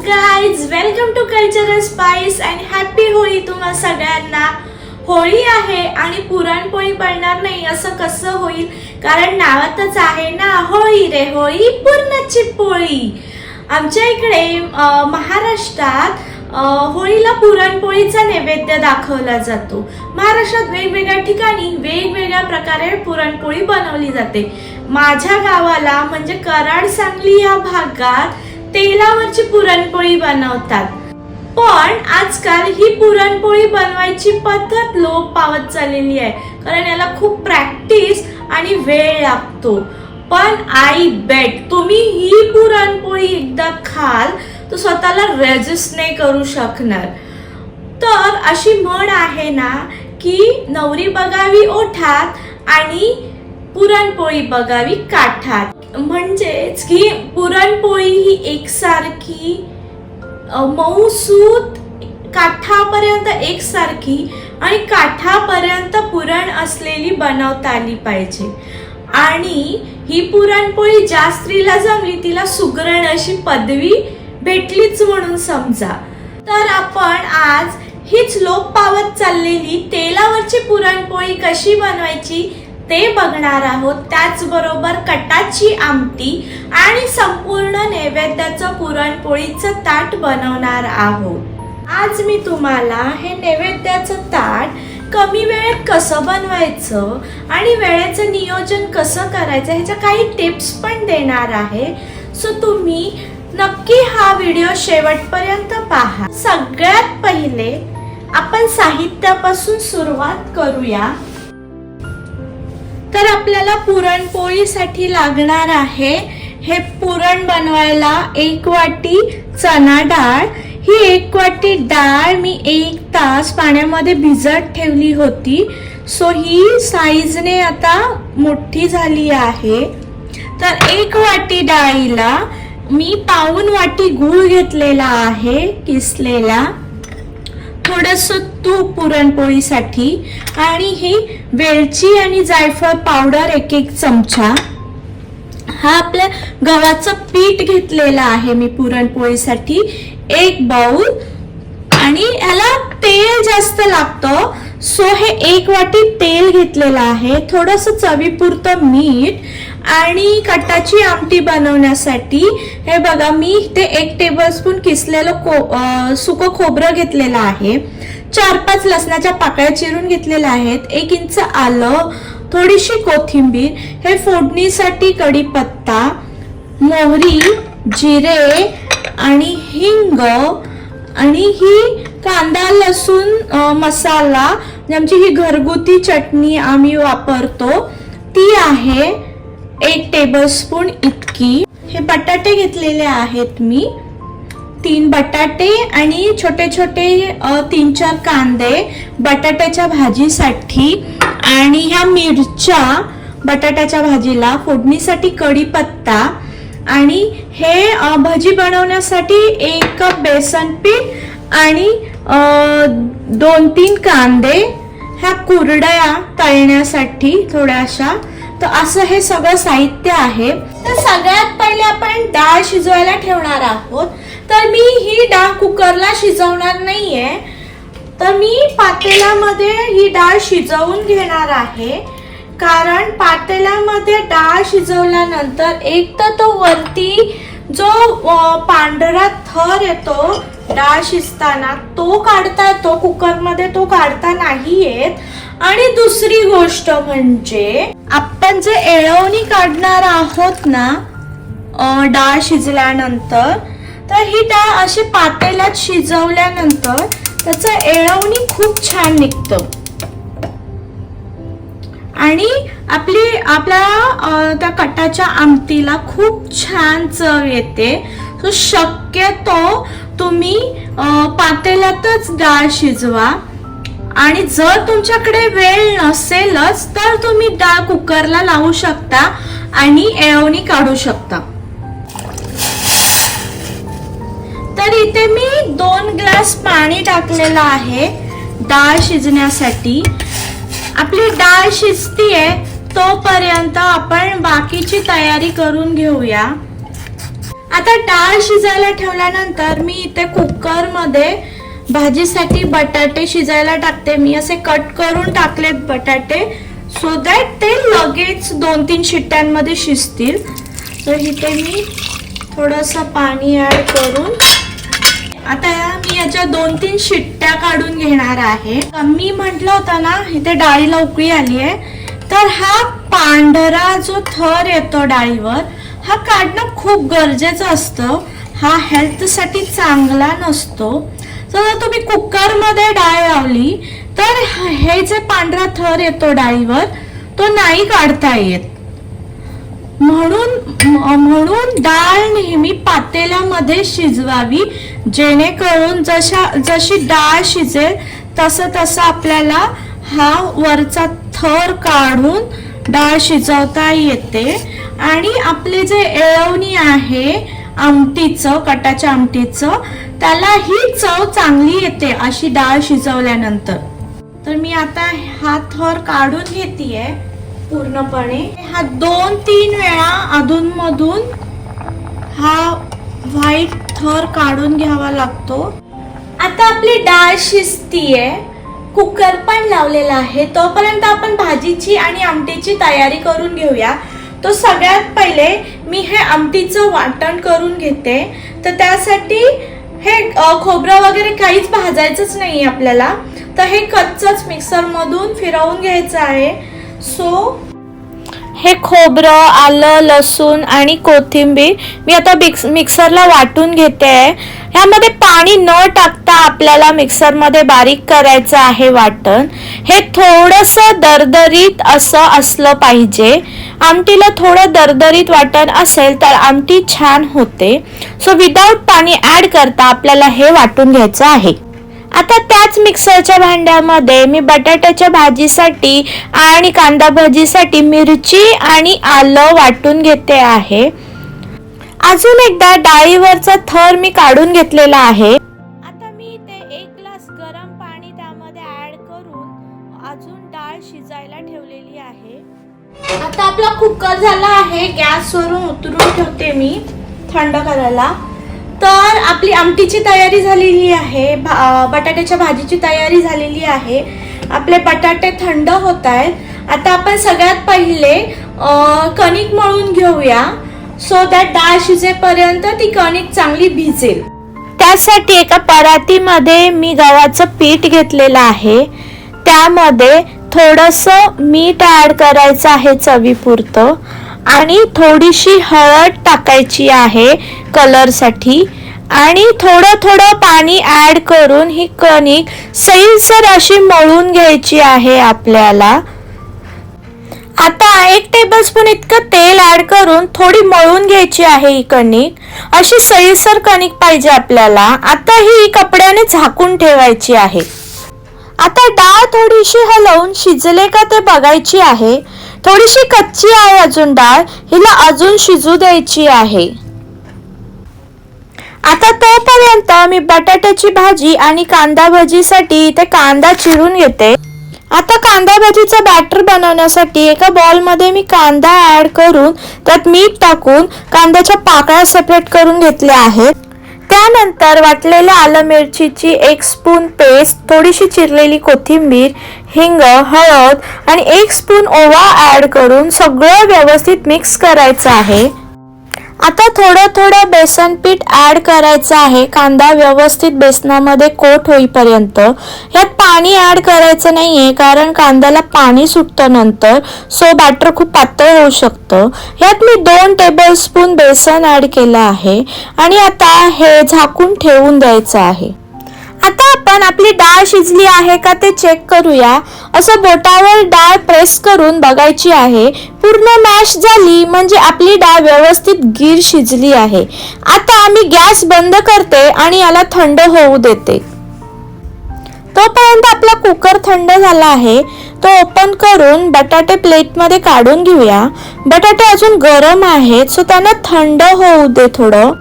Guys, welcome to Cultural Spice and happy Holi तुम्हा सगळ्यांना। होळी आहे आणि पुरणपोळी बनणार नाही असं कसं होईल, कारण नावातच आहे ना होळी रे होळी पुरणाची पोळी। आमच्या इकडे महाराष्ट्रात होळीला पुरणपोळीचा नैवेद्य दाखवला जातो। महाराष्ट्रात वेगवेगळ्या ठिकाणी वेगवेगळ्या प्रकारे पुरणपोळी बनवली जाते। माझ्या गावाला म्हणजे कराड सांगली या भागात तेलावरची पुरणपोळी बनवतात, पण आजकाल ही पुरणपोळी बनवायची पद्धत लोप पावत चाललेली आहे, कारण याला खूप प्रॅक्टिस आणि वेळ लागतो। पण आई बेट तुम्ही ही पुरणपोळी एकदा खाल तर स्वतःला रेजिस्ट नाही करू शकणार। तर अशी म्हण आहे ना की नवरी बघावी ओठात आणि पुरणपोळी बघावी काठात, म्हणजेच की पुरणपोळी ही एकसारखी मऊसूत काठापर्यंत एकसारखी आणि काठापर्यंत पुरण असलेली बनवता आली पाहिजे। आणि ही पुरणपोळी ज्या स्त्रीला जमली तिला सुगरण अशी पदवी भेटलीच म्हणून समजा। तर आपण आज हीच लोप पावत चाललेली तेलावरची पुरणपोळी कशी बनवायची ते बघणार आहोत। त्याचबरोबर कटाची आमटी आणि संपूर्ण नैवेद्याचं पुरणपोळीचं ताट बनवणार आहोत। आज मी तुम्हाला हे नैवेद्याचं ताट कमी वेळेत कसं बनवायचं आणि वेळेचं नियोजन कसं करायचं ह्याच्या काही टिप्स पण देणार आहे। सो तुम्ही नक्की हा व्हिडिओ शेवटपर्यंत पहा। सगळ्यात पहिले आपण साहित्यापासून सुरुवात करूया। तर आपल्याला पुरणपोळीसाठी लागणार आहे हे पुरण बनवायला 1 वाटी चणा डाळ। ही 1 वाटी डाळ मी 1 तास पाण्यामध्ये भिजत ठेवली होती। सो ही साईजने आता मोठी झाली आहे। तर 1 वाटी डाळीला मी पाऊण वाटी गूळ घेतलेला आहे किसलेला, थोडस तूप पुरणपोळीसाठी, आणि ही वेलची आणि जायफळ पावडर 1 चमचा। हा आपल्या गव्हाचं पीठ घेतलेला आहे मी पुरणपोळीसाठी 1 बाउल, आणि याला तेल जास्त लागतं सो हे 1 वाटी तेल घेतलेलं आहे, थोडस चवीपुरतं मीठ, आणि कटाची आमटी बनवण्यासाठी हे बघा मी ते 1 टेबलस्पून किसलेलं सुकं खोबरं घेतलेलं आहे, 4-5 लसणाच्या पाकळ्या चिरून घेतलेल्या आहेत, 1 इंच आलं, थोडीशी कोथिंबीर, हे फोडणीसाठी कढीपत्ता, मोहरी, जिरे आणि हिंग, आणि ही कांदा लसूण मसाला, आमची ही घरगुती चटणी आम्ही वापरतो ती आहे 1 टेबलस्पून इतकी। हे बटाटे घेतलेले आहेत मी 3 बटाटे, आणि छोटे छोटे 3-4 कांदे बटाट्याच्या भाजीसाठी, आणि ह्या मिरच्या बटाट्याच्या भाजीला, फोडणीसाठी कढीपत्ता, आणि हे भजी बनवण्यासाठी 1 कप बेसन पीठ आणि 2-3 कांदे, ह्या कुरड्या तळण्यासाठी थोड्याशा। तर असं हे सगळं साहित्य आहे। तर सगळ्यात पहिले आपण डाळ शिजवायला ठेवणार आहोत। तर मी ही डाळ कुकरला शिजवणार नाहीये, तर मी पातेल्यामध्ये ही डाळ शिजवून घेणार आहे, कारण पातेल्यामध्ये डाळ शिजवल्यानंतर एक तर तो वरती जो पांढरा थर येतो डाळ शिजताना तो काढता येतो, कुकरमध्ये तो काढता नाही येत। आणि दुसरी गोष्ट म्हणजे आपण जे येळवणी काढणार आहोत ना डाळ शिजल्यानंतर, तर ही डाळ अशी पातेल्यात शिजवल्यानंतर त्याचं येळवणी खूप छान निघतं, आणि आपल्या त्या कटाच्या आमटीला खूप छान चव येते। सो शक्यतो तुम्ही पातेल्यातच डाळ शिजवा, आणि जर तुमच्याकडे वेळ नसेलच तर तुम्ही डाळ कुकरला लावू शकता आणि येळवणी काढू शकता। तर इथे मी 2 ग्लास पाणी टाकलेलं आहे डाळ शिजण्यासाठी। आपली डाळ शिजतीये तोपर्यंत आपण बाकीची तयारी करून घेऊया। आता डाळ शिजायला ठेवल्यानंतर मी इथे कुकर मध्ये भाजीसाठी बटाटे शिजायला टाकते. मी असे कट करून टाकलेत बटाटे, सो दॅट ते लगेच 2-3 शिट्ट्यांमध्ये शिजतील. तर इथे मी थोडंसं पाणी ऍड करून आता मी याच्या 2-3 शिट्ट्या काढून घेणार आहे. मी म्हटलं होतं ना इथे डाळीला उकळी आली आहे, तर हा पांढरा जो थर येतो डाळीवर हा काढणं खूप गरजेचं असतं. हा हेल्थसाठी चांगला नसतो. जर तुम्ही कुकरमध्ये डाळ लावली तर हे जे पांढरा थर येतो डाळीवर तो नाही काढता येत. म्हणून डाळ नेहमी पातेल्यामध्ये शिजवावी, जेणेकरून जशी डाळ शिजेल तसं आपल्याला हा वरचा थर काढून डाळ शिजवता येते. आणि आपले जे येळवणी आहे आमटीचं, कटाच्या आमटीचं, त्याला ही चव चांगली येते अशी डाळ शिजवल्यानंतर. तर मी आता हा थर काढून घेतेय पूर्णपणे. हा 2-3 वेळा अधूनमधून हा व्हाईट थर काढून घ्यावा लागतो. आता आपली डाळ शिजतीये, कुकर पण लावलेला आहे. तोपर्यंत आपण भाजीची आणि आमटीची तयारी करून घेऊया. तो सगळ्यात पहिले मी हे आमटीचं वाटण करून घेते. तर त्यासाठी हे खोबरं वगैरे काहीच भाजायचंच नाही आपल्याला, तर हे कच्चच मिक्सर मधून फिरवून घ्यायचं आहे. सो हे खोबरं, आलं, लसूण आणि कोथिंबीर मी आता मिक्सरला वाटून घेते. ह्यामध्ये पाणी न टाकता आपल्याला मिक्सरमध्ये बारीक करायचं आहे वाटण. हे थोडंसं दरदरीत असलं पाहिजे. आमटीला थोडं दरदरीत वाटण असेल तर आमटी छान होते. सो विदाउट पाणी ऍड करता आपल्याला हे वाटून घ्यायचं आहे. आता त्याच मिक्सरच्या भांड्यामध्ये मी बटाट्याच्या भाजीसाठी आणि कांदा भाजीसाठी मिरची आणि आलं वाटून घेते आहे. अजून एकदा डाळीवरचा थर मी काढून घेतलेला आहे. आता मी इथे 1 ग्लास गरम पाणी त्यामध्ये ऍड करून अजून डाळ शिजायला ठेवलेली आहे. आता आपला कुकर झाला आहे, गॅसवरून उतरून ठेवते मी थंड करायला. तर आपली आमटीची तयारी झालेली आहे, बटाट्याच्या भाजीची तयारी झालेली आहे. आपले बटाटे थंड होत आहेत. आता आपण सगळ्यात पहिले कणिक मळून घेऊया, सो दॅट डाळ शिजेपर्यंत ती कणिक चांगली भिजेल. त्यासाठी एका परातीमध्ये मी गव्हाचं पीठ घेतलेलं आहे. त्यामध्ये थोडंसं मीठ ऍड करायचं आहे चवीपुरतं आणि थोडीशी हळद टाकायची आहे कलरसाठी आणि थोडं पाणी ऍड करून ही कणिक सैलसर अशी मळून घ्यायची आहे आपल्याला. आता 1 टेबलस्पून इतकं तेल ऍड करून थोडी मळून घ्यायची आहे ही कणिक. अशी सैलसर कणिक पाहिजे आपल्याला. आता ही कपड्याने झाकून ठेवायची आहे. आता डाळ थोडीशी हलवून शिजले का ते बघायची आहे. थोडीशी कच्ची आहे अजून डाळ, हिला अजून शिजू द्यायची आहे. आता तोपर्यंत मी बटाट्याची भाजी आणि कांदा भाजीसाठी इथे कांदा चिरून घेते. आता कांदा भाजीचं बॅटर बनवण्यासाठी एका बॉलमध्ये मी कांदा ऍड करून त्यात मीठ टाकून कांद्याच्या पाकळ्या सेपरेट करून घेतल्या आहेत. त्यानंतर वाटलेल्या आलं मिरचीची 1 स्पून पेस्ट, थोडीशी चिरलेली कोथिंबीर, हिंग, हळद आणि 1 स्पून ओवा ऍड करून सगळं व्यवस्थित मिक्स करायचं आहे. आता थोडं बेसन पीठ ऍड करायचं आहे. कांदा व्यवस्थित बेसनामध्ये कोट होईपर्यंत. यात पाणी ऍड करायचं नाहीये कारण कांद्याला पाणी सुटतं नंतर, सो बॅटर खूप पातळ होऊ शकतं. यात मी 2 टेबलस्पून बेसन ऍड केलं आहे आणि आता हे झाकून ठेवून द्यायचं आहे. आता आपण आपली डाळ शिजली आहे का ते चेक करूया. असं बोटावर डाळ प्रेस करून बघायची आहे. पूर्ण मॅश झाली म्हणजे आपली डाळ व्यवस्थित गीर शिजली आहे. आता मी गॅस बंद करते आणि याला थंड होऊ देते. तोपर्यंत आपला कुकर थंड झाला आहे. तो ओपन करून बटाटे प्लेटमध्ये काढून घेऊया. बटाटे अजून गरम आहेत, सो त्यांना थंड होऊ दे थोडं.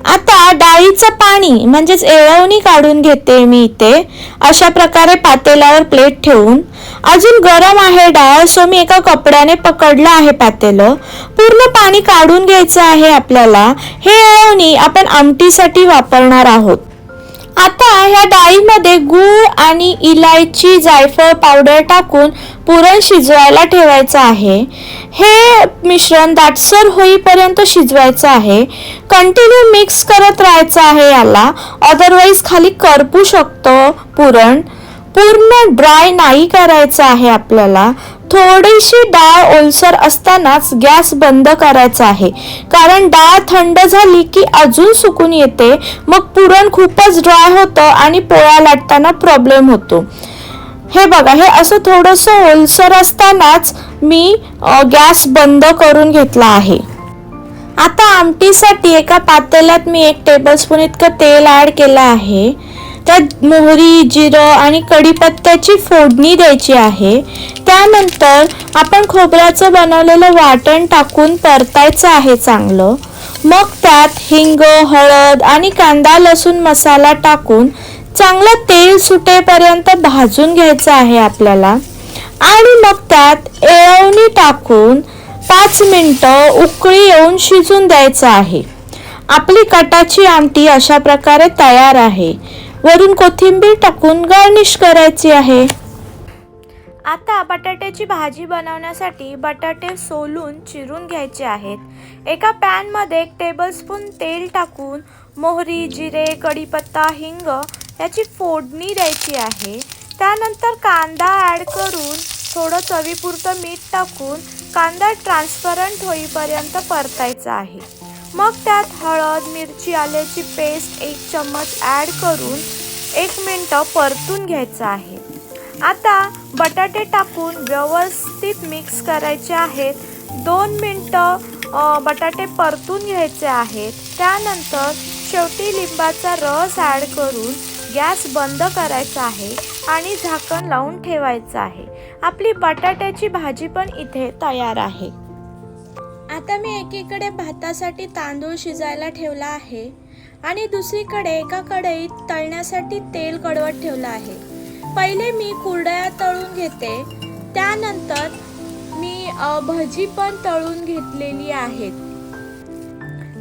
आता डाळीचं पाणी म्हणजेच येळवणी काढून घेते मी इथे अशा प्रकारे पातेल्यावर प्लेट ठेवून. अजून गरम आहे डाळ, सो मी एका कपड्याने पकडलं आहे पातेलं. पूर्ण पाणी काढून घ्यायचं आहे आपल्याला. हे येळवणी आपण आमटीसाठी वापरणार आहोत. आता ह्या डाळीमध्ये गूळ आणि इलायची जायफळ पावडर टाकून पुरण शिजवायला ठेवायचं आहे. हे मिश्रण दाटसर होईपर्यंत शिजवायचं आहे. कंटिन्यू मिक्स करत राहायचं आहे याला, अदरवाईज खाली करपू शकतं पुरण. पूर्ण ड्राय नाही करायचं आहे आपल्याला. थोडीशी डाळ ओलसर असतानाच गॅस बंद करायचा आहे, कारण डाळ थंड झाली की अजून सुकून येते, मग पुरण खूपच ड्राय होतं आणि पोळ्या लाटताना प्रॉब्लेम होतो. हे बघा, हे असं थोडंसं ओलसर असतानाच मी गॅस बंद करून घेतला आहे. आता आमटीसाठी एका पातेल्यात मी 1 टेबलस्पून इतकं तेल ॲड केलं आहे. त्यात मोहरी, जिरं आणि कढीपत्त्याची फोडणी द्यायची आहे. त्यानंतर आपण खोबऱ्याचं बनवलेलं वाटण टाकून परतायचं आहे चांगलं. मग त्यात हिंग, हळद आणि कांदा लसूण मसाला टाकून चांगलं तेल सुटेपर्यंत भाजून घ्यायचं आहे आपल्याला. आणि मग त्यात येळवणी टाकून 5 मिनिटं उकळी येऊन शिजून द्यायचं आहे. आपली कटाची आमटी अशा प्रकारे तयार आहे. वरून कोथिंबीर टाकून गार्निश करायची आहे. आता बटाट्याची भाजी बनवण्यासाठी बटाटे सोलून चिरून घ्यायचे आहेत. एका पॅनमध्ये 1 टेबलस्पून तेल टाकून मोहरी, जिरे, कढीपत्ता, हिंग याची फोडणी द्यायची आहे. त्यानंतर कांदा ॲड करून थोडं चवीपुरतं मीठ टाकून कांदा ट्रान्सपरंट होईपर्यंत परतायचा आहे. मग त्यात हळद, मिरची, आल्याची पेस्ट 1 चम्मच ॲड करून 1 मिनिट परतून घ्यायचं आहे. आता बटाटे टाकून व्यवस्थित मिक्स करायचे आहेत. 2 मिनिटं बटाटे परतून घ्यायचे आहेत. त्यानंतर शेवटी लिंबाचा रस ॲड करून गॅस बंद करायचा आहे आणि झाकण लावून ठेवायचं आहे. आपली बटाट्याची भाजी पण इथे तयार आहे. आता मी एकीकडे भातासाठी तांदूळ शिजायला ठेवला आहे आणि दुसरीकडे एका कढईत तळण्यासाठी तेल कडवत ठेवलं आहे. पहिले मी कुरडया तळून घेते, त्यानंतर मी भजी पण तळून घेतलेली आहेत.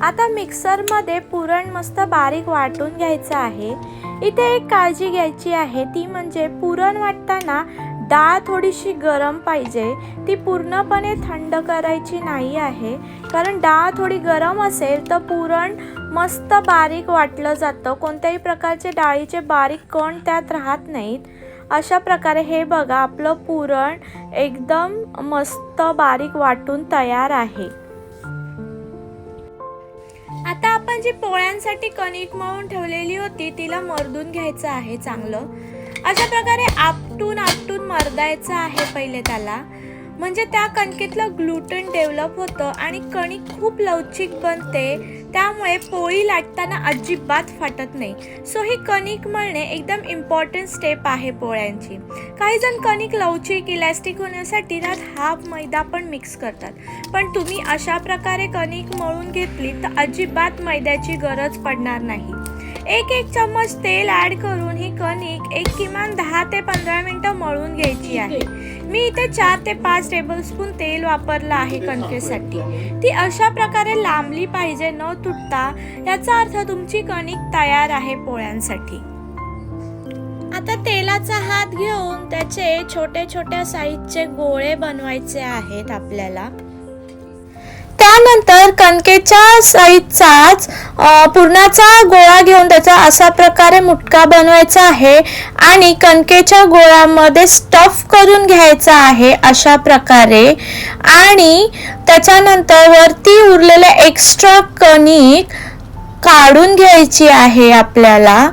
आता मिक्सरमध्ये पुरण मस्त बारीक वाटून घ्यायचं आहे. इथे एक काळजी घ्यायची आहे, ती म्हणजे पुरण वाटताना डाळ थोडीशी गरम पाहिजे. ती पूर्णपणे थंड करायची नाही आहे, कारण डाळ थोडी गरम असेल तर पुरण मस्त बारीक वाटलं जातं. कोणत्याही प्रकारचे डाळीचे बारीक कण त्यात राहत नाहीत. अशा प्रकारे हे बघा, आपलं पुरण एकदम मस्त बारीक वाटून तयार आहे. आता आपण जी पोळ्यांसाठी कणिक मळून ठेवलेली होती तिला मर्दून घ्यायचं आहे चांगलं. अशा प्रकारे आपटून मर्दायचं आहे पहिले त्याला, म्हणजे त्या कणकेतलं ग्लुटेन डेव्हलप होतं आणि कणिक खूप लवचिक बनते. त्यामुळे पोळी लाटताना अजिबात फाटत नाही. सो ही कणिक मळणे एकदम इम्पॉर्टंट स्टेप आहे पोळ्यांची. काही जण कणिक लवचिक इलॅस्टिक होण्यासाठी त्यात हाफ मैदा पण मिक्स करतात, पण तुम्ही अशा प्रकारे कणिक मळून घेतली तर अजिबात मैद्याची गरज पडणार नाही. 1 चम्मच तेल ॲड करून ही कणिक एक किमान 10 ते 15 मिनिटं मळून घ्यायची आहे. मी इथे 4 ते 5 टेबलस्पून तेल वापरलं आहे कणकेसाठी. ती अशा प्रकारे लांबली पाहिजे, न तुटता. याचा अर्थ तुमची कणिक तयार आहे पोळ्यांसाठी. आता तेलाचा हात घेऊन त्याचे छोटे छोट्या साईजचे गोळे बनवायचे आहेत आपल्याला. त्यानंतर कणकेच्या साईजचाच पुरणाचा गोळा घेऊन त्याचा असा प्रकारे मुटका बनवायचा आहे आणि कणकेच्या गोळ्यामध्ये स्टफ करून घ्यायचा आहे अशा प्रकारे. आणि त्याच्यानंतर वरती उरलेले एक्स्ट्रा कणिक काढून घ्यायची आहे आपल्याला.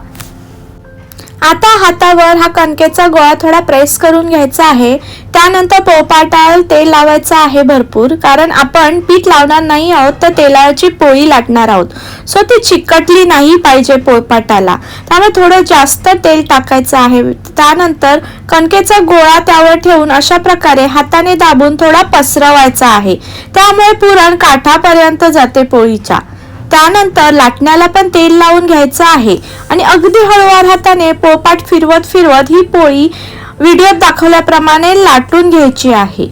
आता हातावर हा कणकेचा गोळा थोडा प्रेस करून घ्यायचा आहे. त्यानंतर पोळपाटावर तेल लावायचं आहे भरपूर, कारण आपण पीठ लावणार नाही आहोत तर तेलाची पोळी लाटणार आहोत. सो ती चिकटली नाही पाहिजे पोळपाटाला, त्यामुळे थोडं जास्त तेल टाकायचं आहे. त्यानंतर कणकेचा गोळा त्यावर ठेवून अशा प्रकारे हाताने दाबून थोडा पसरवायचा आहे. त्यामुळे पुरण काठापर्यंत जाते पोळीच्या. त्यानंतर लाटण्याला पण तेल लावून घ्यायचं आहे आणि अगदी हळूवार हाताने पोळपाट फिरवत फिरवत ही पोळी व्हिडिओत दाखवल्याप्रमाणे लाटून घ्यायची आहे.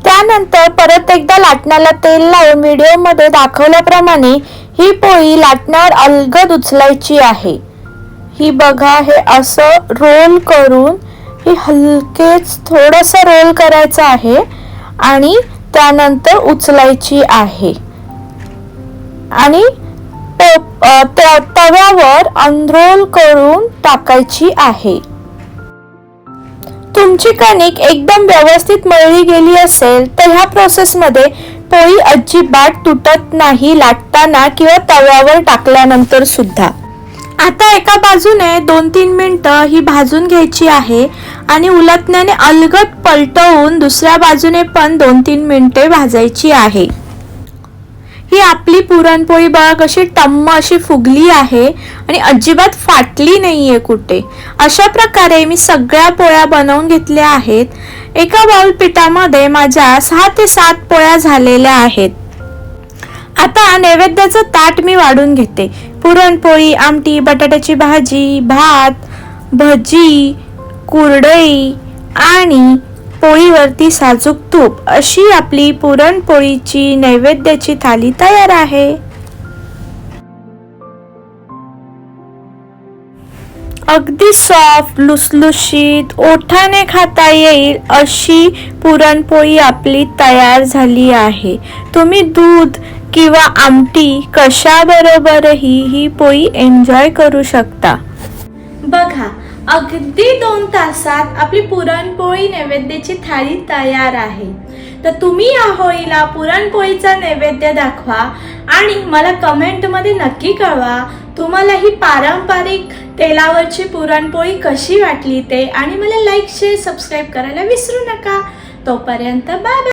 त्यानंतर परत एकदा लाटण्याला तेल लावून व्हिडिओमध्ये दाखवल्याप्रमाणे ही पोळी लाटण्यावर अलगद उचलायची आहे. ही बघा, हे असं रोल करून हे हलकेच थोडंसं रोल करायचं आहे आणि त्यानंतर उचलायची आहे आणि तव्यावर अनरोल करून टाकायची आहे. तुमची कणिक एकदम व्यवस्थित मळली गेली असेल तर ह्या प्रोसेसमध्ये पोळी अजिबात तुटत नाही लाटताना किंवा तव्यावर टाकल्यानंतर सुद्धा. आता एका बाजूने 2-3 मिनिटं ही भाजून घ्यायची आहे आणि उलटण्याने अलगद पलटवून दुसऱ्या बाजूने पण 2-3 मिनिटे भाजायची आहे. ही आपली पुरणपोळी बघा कशी टम्म अशी फुगली आहे आणि अजिबात फाटली नाहीये कुठे. अशा प्रकारे मी सगळ्या पोळ्या बनवून घेतल्या आहेत. एका बाउल पिठामध्ये माझ्या 6 ते 7 पोळ्या झालेल्या आहेत. आता नैवेद्याचं ताट मी वाढून घेते. पुरणपोळी, आमटी, बटाट्याची भाजी, भात, भजी, कुरडई आणि पोळीवरती साजूक तूप अशी आपली पुरणपोळीची नैवेद्याची थाली तयार आहे. अगदी सॉफ्ट, लुसलुशीत, ओठाने खाता येईल अशी पुरणपोळी आपली तयार झाली आहे. तुम्ही दूध किंवा आमटी कशाबरोबरही ही पोळी एन्जॉय करू शकता. बघा, अगदी 2 तासात आपली पुरणपोळी नैवेद्याची थाळी तयार आहे. तर तुम्ही या होळीला पुरणपोळीचा नैवेद्य दाखवा आणि मला कमेंटमध्ये नक्की कळवा तुम्हाला ही पारंपरिक तेलावरची पुरणपोळी कशी वाटली ते. आणि मला लाईक, शेअर, सबस्क्राईब करायला विसरू नका. तोपर्यंत बाय बाय.